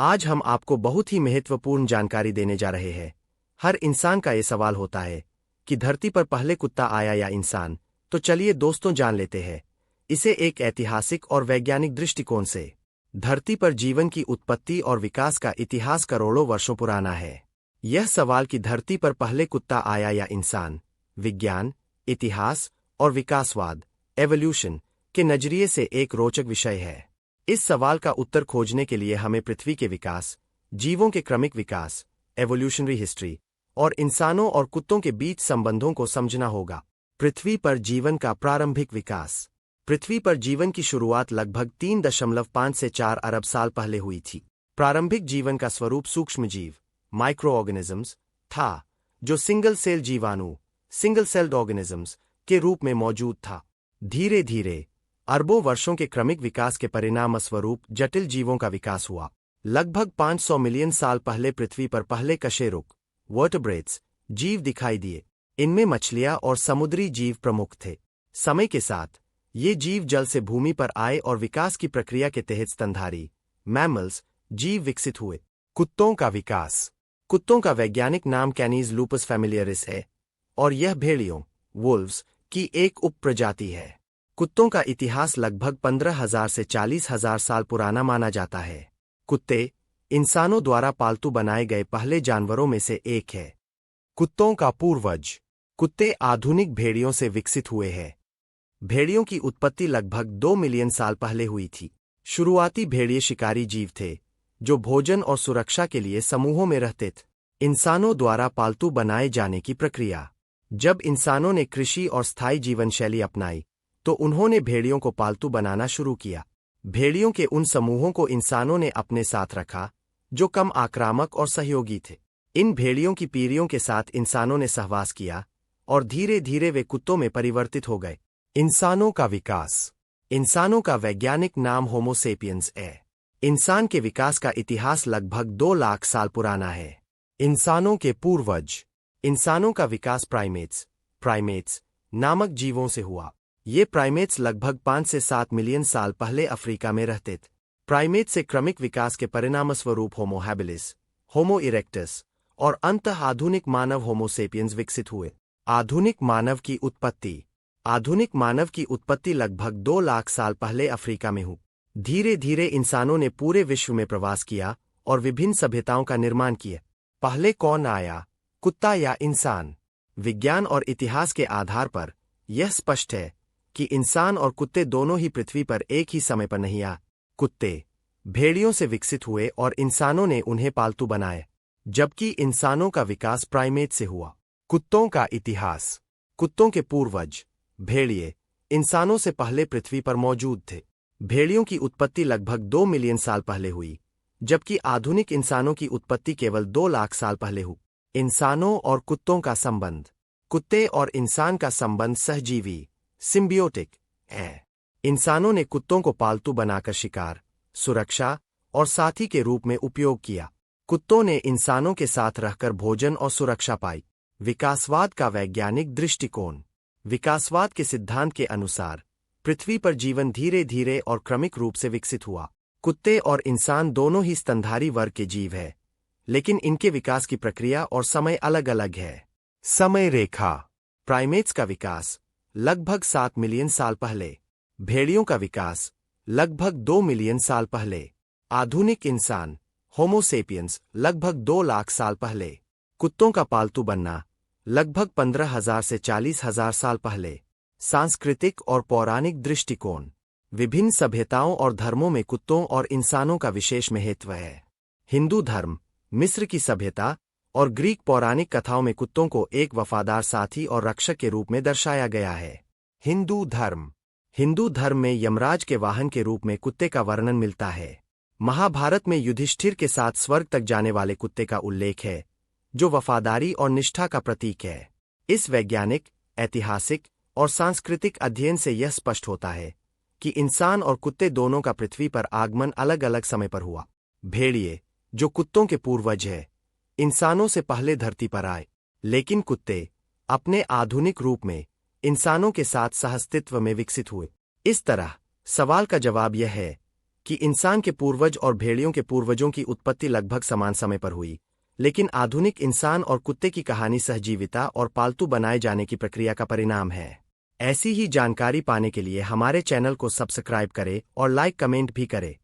आज हम आपको बहुत ही महत्वपूर्ण जानकारी देने जा रहे हैं। हर इंसान का ये सवाल होता है कि धरती पर पहले कुत्ता आया या इंसान। तो चलिए दोस्तों जान लेते हैं इसे एक ऐतिहासिक और वैज्ञानिक दृष्टिकोण से। धरती पर जीवन की उत्पत्ति और विकास का इतिहास करोड़ों वर्षों पुराना है। यह सवाल कि धरती पर पहले कुत्ता आया या इंसान, विज्ञान, इतिहास और विकासवाद एवोल्यूशन के नजरिए से एक रोचक विषय है। इस सवाल का उत्तर खोजने के लिए हमें पृथ्वी के विकास, जीवों के क्रमिक विकास एवोल्यूशनरी हिस्ट्री और इंसानों और कुत्तों के बीच संबंधों को समझना होगा। पृथ्वी पर जीवन का प्रारंभिक विकास। पृथ्वी पर जीवन की शुरुआत लगभग 3.5 से 4 अरब साल पहले हुई थी। प्रारंभिक जीवन का स्वरूप सूक्ष्मजीव माइक्रो ऑर्गेनिजम्स था, जो सिंगल सेल जीवाणु सिंगल सेल्ड ऑर्गेनिजम्स के रूप में मौजूद था। धीरे धीरे अरबों वर्षों के क्रमिक विकास के परिणामस्वरूप जटिल जीवों का विकास हुआ। लगभग 500 मिलियन साल पहले पृथ्वी पर पहले कशेरुक वर्टेब्रेट्स जीव दिखाई दिए। इनमें मछलियां और समुद्री जीव प्रमुख थे। समय के साथ ये जीव जल से भूमि पर आए और विकास की प्रक्रिया के तहत स्तनधारी मैमल्स जीव विकसित हुए। कुत्तों का विकास। कुत्तों का वैज्ञानिक नाम कैनीज लूपस फैमिलियरिस है और यह भेड़ियों वुल्व्स की एक उपप्रजाति है। कुत्तों का इतिहास लगभग 15,000 से 40,000 साल पुराना माना जाता है। कुत्ते इंसानों द्वारा पालतू बनाए गए पहले जानवरों में से एक है। कुत्तों का पूर्वज। कुत्ते आधुनिक भेड़ियों से विकसित हुए हैं। भेड़ियों की उत्पत्ति लगभग 2 मिलियन साल पहले हुई थी। शुरुआती भेड़िए शिकारी जीव थे जो भोजन और सुरक्षा के लिए समूहों में रहते थे। इंसानों द्वारा पालतू बनाए जाने की प्रक्रिया। जब इंसानों ने कृषि और स्थायी जीवन शैली अपनाई तो उन्होंने भेड़ियों को पालतू बनाना शुरू किया। भेड़ियों के उन समूहों को इंसानों ने अपने साथ रखा जो कम आक्रामक और सहयोगी थे। इन भेड़ियों की पीढ़ियों के साथ इंसानों ने सहवास किया और धीरे धीरे वे कुत्तों में परिवर्तित हो गए। इंसानों का विकास। इंसानों का वैज्ञानिक नाम होमो सेपियंस है। इंसान के विकास का इतिहास लगभग 2 लाख साल पुराना है। इंसानों के पूर्वज। इंसानों का विकास प्राइमेट्स नामक जीवों से हुआ। ये प्राइमेट्स लगभग 5 से 7 मिलियन साल पहले अफ्रीका में रहते थे। प्राइमेट से क्रमिक विकास के परिणामस्वरूप होमो हैबिलिस, होमो इरेक्टस और अंततः आधुनिक मानव होमो सेपियंस विकसित हुए। आधुनिक मानव की उत्पत्ति। आधुनिक मानव की उत्पत्ति लगभग 2 लाख साल पहले अफ्रीका में हुई। धीरे धीरे इंसानों ने पूरे विश्व में प्रवास किया और विभिन्न सभ्यताओं का निर्माण किया। पहले कौन आया, कुत्ता या इंसान? विज्ञान और इतिहास के आधार पर यह स्पष्ट है कि इंसान और कुत्ते दोनों ही पृथ्वी पर एक ही समय पर नहीं आए। कुत्ते भेड़ियों से विकसित हुए और इंसानों ने उन्हें पालतू बनाए, जबकि इंसानों का विकास प्राइमेट से हुआ। कुत्तों का इतिहास। कुत्तों के पूर्वज भेड़िए इंसानों से पहले पृथ्वी पर मौजूद थे। भेड़ियों की उत्पत्ति लगभग 2 मिलियन साल पहले हुई, जबकि आधुनिक इंसानों की उत्पत्ति केवल 2 लाख साल पहले हुई। इंसानों और कुत्तों का संबंध। कुत्ते और इंसान का संबंध सहजीवी सिम्बियोटिक है। इंसानों ने कुत्तों को पालतू बनाकर शिकार, सुरक्षा और साथी के रूप में उपयोग किया। कुत्तों ने इंसानों के साथ रहकर भोजन और सुरक्षा पाई। विकासवाद का वैज्ञानिक दृष्टिकोण। विकासवाद के सिद्धांत के अनुसार पृथ्वी पर जीवन धीरे धीरे और क्रमिक रूप से विकसित हुआ। कुत्ते और इंसान दोनों ही स्तनधारी वर्ग के जीव हैं, लेकिन इनके विकास की प्रक्रिया और समय अलग अलग है। समय रेखा। प्राइमेट्स का विकास लगभग 7 मिलियन साल पहले। भेड़ियों का विकास लगभग 2 मिलियन साल पहले। आधुनिक इंसान होमो सेपियंस लगभग 2 लाख साल पहले। कुत्तों का पालतू बनना लगभग 15,000 से 40,000 साल पहले। सांस्कृतिक और पौराणिक दृष्टिकोण। विभिन्न सभ्यताओं और धर्मों में कुत्तों और इंसानों का विशेष महत्व है। हिंदू धर्म, मिस्र की सभ्यता और ग्रीक पौराणिक कथाओं में कुत्तों को एक वफादार साथी और रक्षक के रूप में दर्शाया गया है। हिंदू धर्म। हिंदू धर्म में यमराज के वाहन के रूप में कुत्ते का वर्णन मिलता है। महाभारत में युधिष्ठिर के साथ स्वर्ग तक जाने वाले कुत्ते का उल्लेख है, जो वफादारी और निष्ठा का प्रतीक है। इस वैज्ञानिक, ऐतिहासिक और सांस्कृतिक अध्ययन से यह स्पष्ट होता है कि इंसान और कुत्ते दोनों का पृथ्वी पर आगमन अलग अलग समय पर हुआ। भेड़िए, जो कुत्तों के पूर्वज है, इंसानों से पहले धरती पर आए, लेकिन कुत्ते अपने आधुनिक रूप में इंसानों के साथ सहअस्तित्व में विकसित हुए। इस तरह सवाल का जवाब यह है कि इंसान के पूर्वज और भेड़ियों के पूर्वजों की उत्पत्ति लगभग समान समय पर हुई, लेकिन आधुनिक इंसान और कुत्ते की कहानी सहजीविता और पालतू बनाए जाने की प्रक्रिया का परिणाम है। ऐसी ही जानकारी पाने के लिए हमारे चैनल को सब्सक्राइब करें और लाइक कमेंट भी करें।